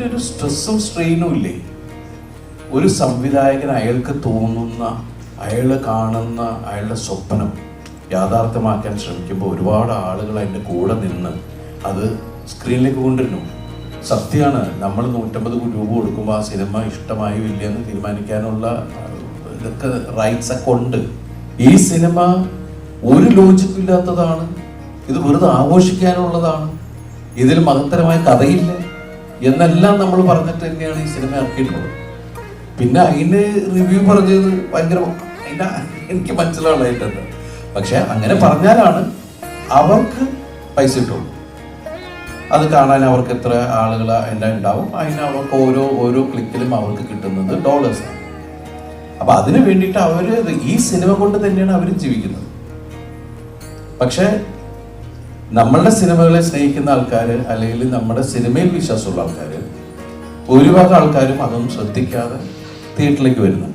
അതിൻ്റെ ഒരു സ്ട്രെസ്സും സ്ട്രെയിനും ഇല്ലേ? ഒരു സംവിധായകൻ അയാൾക്ക് തോന്നുന്ന, അയാൾ കാണുന്ന അയാളുടെ സ്വപ്നം യാഥാർത്ഥ്യമാക്കാൻ ശ്രമിക്കുമ്പോൾ ഒരുപാട് ആളുകൾ അതിൻ്റെ കൂടെ നിന്ന് അത് സ്ക്രീനിലേക്ക് കൊണ്ടുവരുന്നു. സത്യമാണ്, നമ്മൾ 150 രൂപ കൊടുക്കുമ്പോൾ ആ സിനിമ ഇഷ്ടമായോ ഇല്ലയെന്ന് തീരുമാനിക്കാനുള്ള ഇതൊക്കെ റൈറ്റ്സ് ഒക്കെ ഉണ്ട്. ഈ സിനിമ ഒരു ലോജിക്കും ഇല്ലാത്തതാണ്, ഇത് വെറുതെ ആഘോഷിക്കാനുള്ളതാണ്, ഇതിൽ മഹത്തരമായ കഥയില്ല എന്നെല്ലാം നമ്മൾ പറഞ്ഞിട്ട് തന്നെയാണ് ഈ സിനിമ ഇറക്കിയിട്ടുള്ളത്. പിന്നെ അതിന് റിവ്യൂ പറഞ്ഞത് ഭയങ്കര എനിക്ക് മനസ്സിലാവുന്നതായിട്ടുണ്ട്. പക്ഷെ അങ്ങനെ പറഞ്ഞാലാണ് അവർക്ക് പൈസ കിട്ടുള്ളൂ. അത് കാണാൻ അവർക്ക് എത്ര ആളുകൾ എല്ലാം ഉണ്ടാവും, അതിന് അവർക്ക് ഓരോ ക്ലിക്കിലും അവർക്ക് കിട്ടുന്നത് ഡോളേഴ്സാണ്. അപ്പൊ അതിന് വേണ്ടിയിട്ട് അവർ ഈ സിനിമ കൊണ്ട് തന്നെയാണ് അവർ ജീവിക്കുന്നത്. പക്ഷെ നമ്മളുടെ സിനിമകളെ സ്നേഹിക്കുന്ന ആൾക്കാർ, അല്ലെങ്കിൽ നമ്മുടെ സിനിമയിൽ വിശ്വാസമുള്ള ആൾക്കാർ, ഭൂരിഭാഗം ആൾക്കാരും അതൊന്നും ശ്രദ്ധിക്കാതെ തിയേറ്ററിലേക്ക് വരുന്നു.